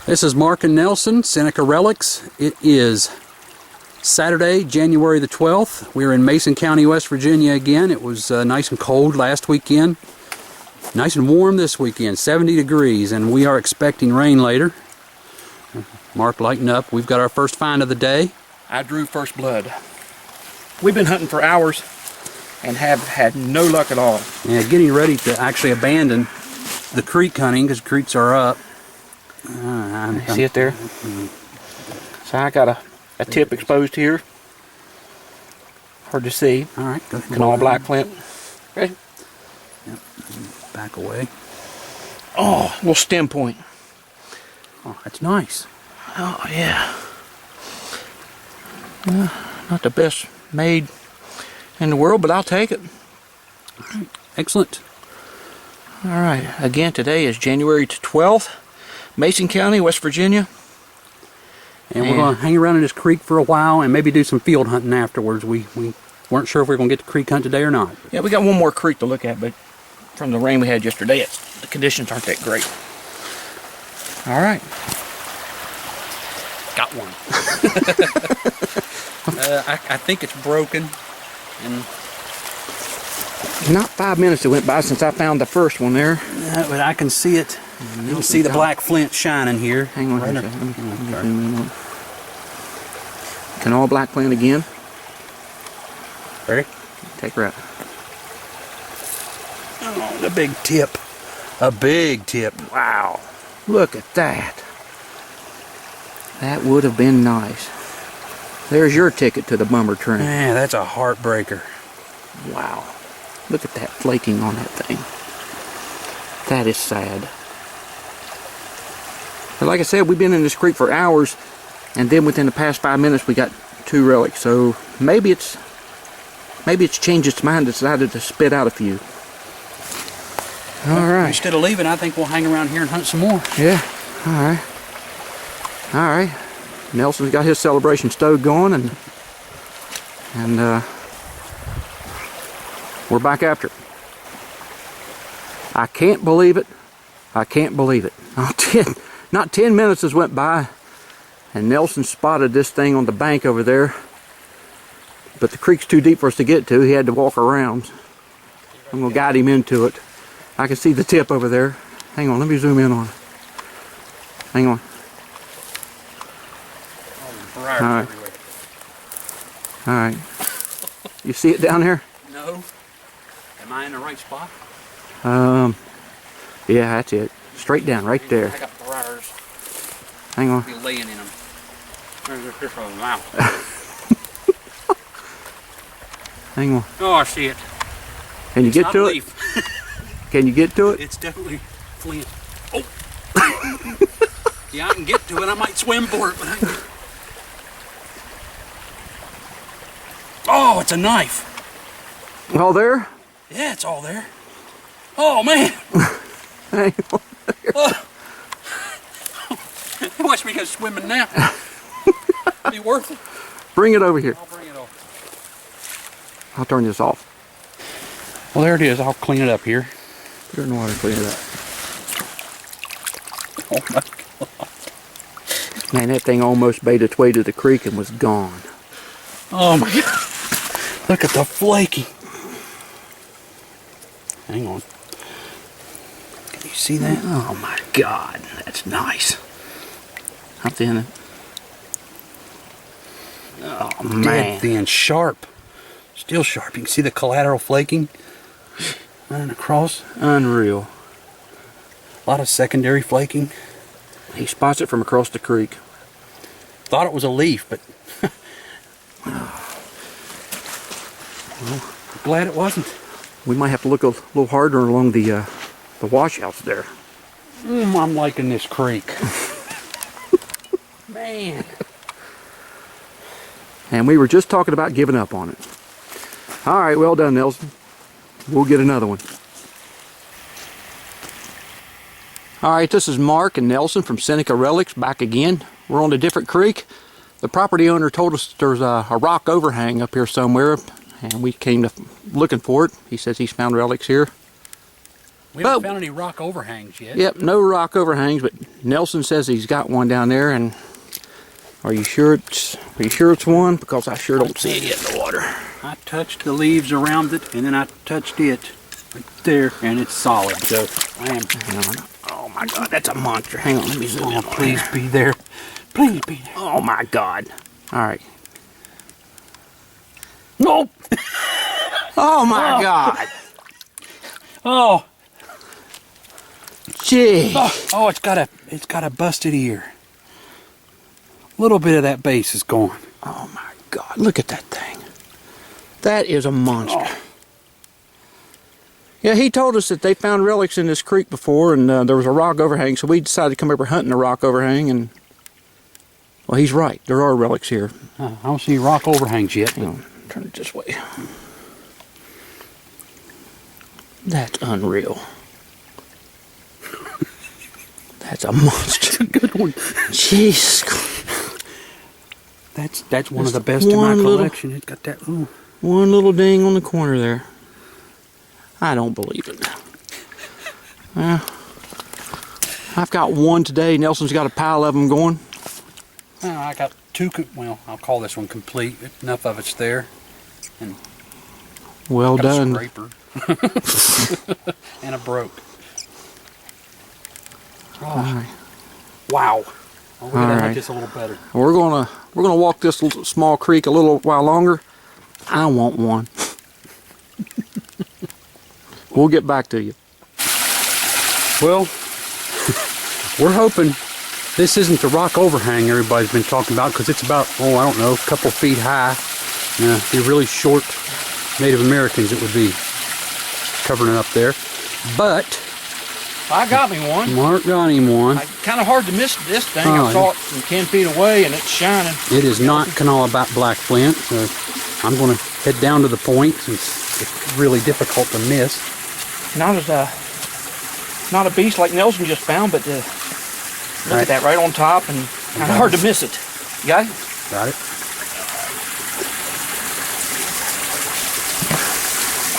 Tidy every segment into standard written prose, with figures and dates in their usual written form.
This is Mark and Nelson, Seneca Relics. It is Saturday, January the 12th. We're in Mason County, West Virginia again. It was nice and cold last weekend. Nice and warm this weekend, 70 degrees, and we are expecting rain later. Mark, lighten up. We've got our first find of the day. I drew first blood. We've been hunting for hours and have had no luck at all. Yeah, getting ready to actually abandon the creek hunting because creeks are up. See it there? So I got a tip exposed here. Hard to see. All right, go ahead. Canal black flint. Okay. Yep. Back away. Oh, little stem point. Oh, that's nice. Oh, yeah. Not the best made in the world, but I'll take it. All right. Excellent. All right. Again, today is January 12th. Mason County, West Virginia. And we're going to hang around in this creek for a while and maybe do some field hunting afterwards. We weren't sure if we were going to get the creek hunt today or not. Yeah, we got one more creek to look at, but from the rain we had yesterday, the conditions aren't that great. All right. Got one. I think it's broken. And not 5 minutes that went by since I found the first one there. But I can see it. You can see the black flint shining here. Hang on a second. Canal black flint again. Ready? Take her out. Oh, the big tip. A big tip. Wow. Look at that. That would have been nice. There's your ticket to the bummer train. Yeah, that's a heartbreaker. Wow. Look at that flaking on that thing. That is sad. But like I said, we've been in this creek for hours, and then within the past 5 minutes we got 2 relics. So maybe it's changed its mind and decided to spit out a few. All right. Instead of leaving, I think we'll hang around here and hunt some more. Yeah. All right. All right. Nelson's got his celebration stove going, and we're back after it. I can't believe it. I can't believe it. Not 10 minutes has went by, and Nelson spotted this thing on the bank over there. But the creek's too deep for us to get to. He had to walk around. I'm going to guide him into it. I can see the tip over there. Hang on, let me zoom in on it. Hang on. All right. All right. You see it down there? No. Am I in the right spot? Yeah, that's it. Straight down, right there. I got briars. Hang on. Be laying in them. Wow. Hang on. Oh, I see it. Can you get to it? Can you get to it? It's definitely flint. Oh. Yeah, I can get to it. I might swim for it, but Oh, it's a knife. All there? Yeah, it's all there. Oh, man. Hang on. Oh. Watch me go swimming now. It'll be worth it. Bring it over here. I'll bring it over. I'll turn this off. Well, there it is. I'll clean it up here. Put it in the water and clean it up. Oh, my God. Man, that thing almost made its way to the creek and was gone. Oh, my God. Look at the flaky. Hang on. Can you see that? Oh, my God. That's nice. How thin it? Oh, man. Dead thin, sharp. Still sharp. You can see the collateral flaking running across. Unreal. A lot of secondary flaking. He spots it from across the creek. Thought it was a leaf, but well, glad it wasn't. We might have to look a little harder along the washouts there. I'm liking this creek. Man. And we were just talking about giving up on it. All right, well done, Nelson. We'll get another one. All right, this is Mark and Nelson from Seneca Relics back again. We're on a different creek. The property owner told us there's a rock overhang up here somewhere, and we came to looking for it. He says he's found relics here. We haven't found any rock overhangs yet. Yep, no rock overhangs, but Nelson says he's got one down there. And are you sure it's one? Because I sure don't see it yet in the water. I touched the leaves around it, and then I touched it right there, and it's solid. So I am. Oh my God, that's a monster. Hang on, let me zoom in. Please be there. Please be there. Oh my God. All right. Nope. Oh my God. Oh. Gee. Oh, it's got a busted ear. A little bit of that base is gone. Oh my God, look at that thing. That is a monster. Oh. Yeah, he told us that they found relics in this creek before, and there was a rock overhang, so we decided to come over hunting a rock overhang, and well, he's right. There are relics here. I don't see rock overhangs yet. Hang on, turn it this way. That's unreal. That's a monster. That's a good one. Jeez. That's one of the best in my collection. It's got that. Ooh. One little ding on the corner there. I don't believe it. I've got one today. Nelson's got a pile of them going. I got two. Well, I'll call this one complete. Enough of it's there. And well done. A scraper. And a broke. Oh. All right. Wow. We're gonna All make right. this a little better. We're gonna walk this little, small creek a little while longer. I want one. We'll get back to you. Well, we're hoping this isn't the rock overhang everybody's been talking about, because it's about, oh, I don't know, a couple feet high. The really short Native Americans it would be covering it up there. But I got me one. Mark got him one. Kind of hard to miss this thing. Oh, I saw it from 10 feet away, and it's shining. It is not Kanawha black flint. So I'm going to head down to the point since it's really difficult to miss. Not a beast like Nelson just found, but look at that right on top, and kind of hard to miss it. You got it? Got it.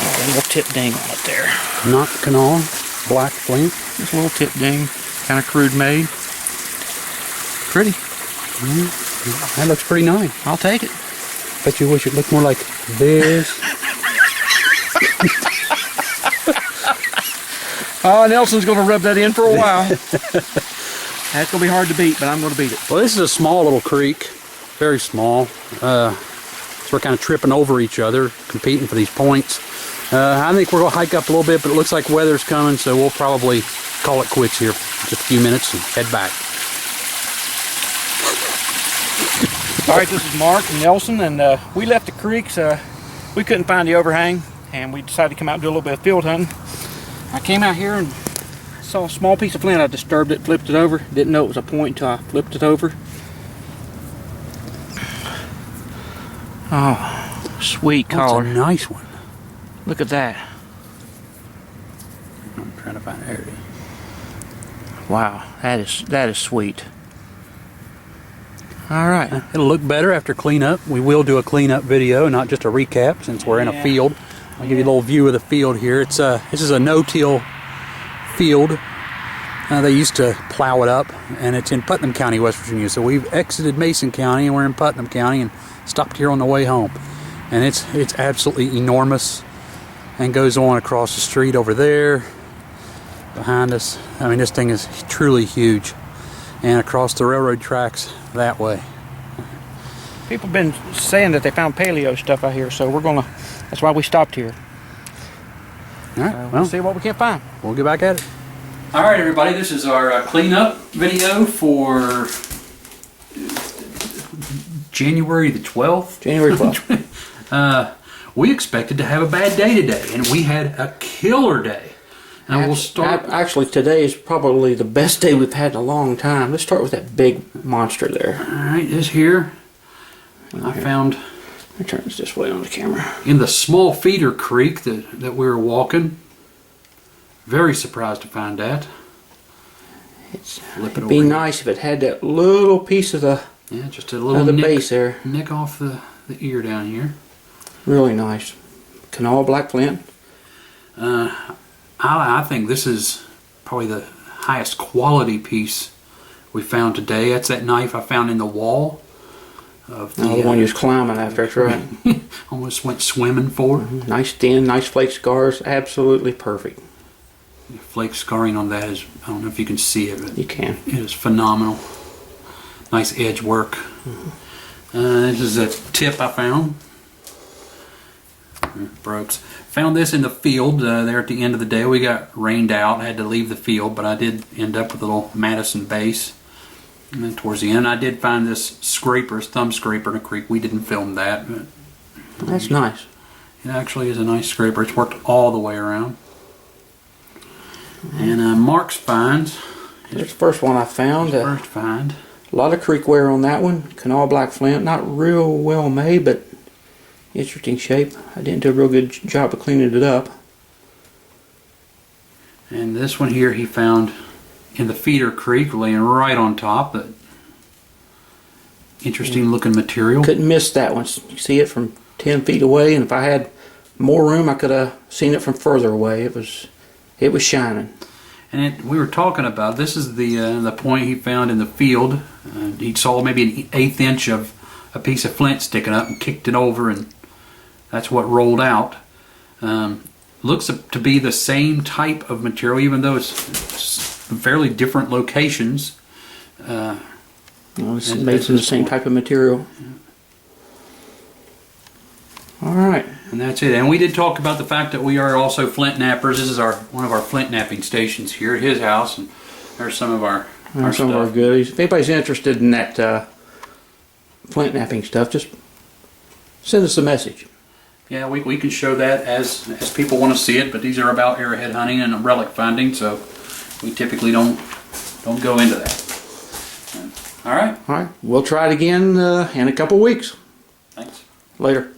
Oh, a little tip ding on it there. Not Kanawha black flint. Just a little tip ding, kind of crude made. Pretty. That looks pretty nice. I'll take it. Bet you wish it looked more like this. Oh, Nelson's going to rub that in for a while. That's going to be hard to beat, but I'm going to beat it. Well, this is a small little creek. Very small. So we're kind of tripping over each other, competing for these points. I think we're going to hike up a little bit, but it looks like weather's coming, so we'll probably call it quits here for just a few minutes and head back. All right, this is Mark and Nelson, and we left the creeks. We couldn't find the overhang, and we decided to come out and do a little bit of field hunting. I came out here and saw a small piece of flint. I disturbed it, flipped it over. Didn't know it was a point until I flipped it over. Oh, sweet collar. That's a nice one. Look at that. I'm trying to find it. There it is. Wow, that is sweet. All right. It'll look better after cleanup. We will do a cleanup video, not just a recap, since we're in a field. I'll give you a little view of the field here. It's this is a no-till field. They used to plow it up, and it's in Putnam County, West Virginia. So we've exited Mason County, and we're in Putnam County, and stopped here on the way home. And it's absolutely enormous, and goes on across the street over there behind us. I mean, this thing is truly huge, and across the railroad tracks that way. People have been saying that they found paleo stuff out here, so that's why we stopped here. All right, We'll see what we can find. We'll get back at it. All right, everybody, this is our cleanup video for January the 12th. January 12th. We expected to have a bad day today, and we had a killer day. And we'll start. Actually, today is probably the best day we've had in a long time. Let's start with that big monster there. All right, this here, I found. Let me turn this way on the camera. In the small feeder creek that we were walking. Very surprised to find that. It'd be nice if it had that little piece of the just a little base there. Nick off the ear down here. Really nice. Kanawha black flint. I I think this is probably the highest quality piece we found today. That's that knife I found in the wall of The one you was climbing after, that's right. almost went swimming for. Nice thin, nice flake scars, absolutely perfect. The flake scarring on that is, I don't know if you can see it, but You can. it is phenomenal. Nice edge work. This is a tip I found. Brooks. Found this in the field there at the end of the day. We got rained out, had to leave the field, but I did end up with a little Madison base. And then towards the end, I did find this scraper, this thumb scraper in a creek. We didn't film that, but That's nice. it actually is a nice scraper. It's worked all the way around. And Mark's finds. Here's the first one I found. First find. A lot of creek wear on that one. Canal black flint, not real well made, but interesting shape. I didn't do a real good job of cleaning it up. And this one here he found in the feeder creek, laying right on top. That interesting looking material. Couldn't miss that one. You see it from 10 feet away, and if I had more room, I could have seen it from further away. It was shining. And we were talking about, this is the point he found in the field. He saw maybe an 1/8 inch of a piece of flint sticking up and kicked it over, and that's what rolled out. Looks to be the same type of material, even though it's fairly different locations. It's made from the same type of material. All right. And that's it. And we did talk about the fact that we are also flint nappers. This is one of our flint napping stations here at his house, and there's some of our Some of our goodies. If anybody's interested in that flint napping stuff, just send us a message. Yeah, we can show that as people want to see it, but these are about arrowhead hunting and relic finding, so we typically don't go into that. All right. All right. We'll try it again in a couple weeks. Thanks. Later.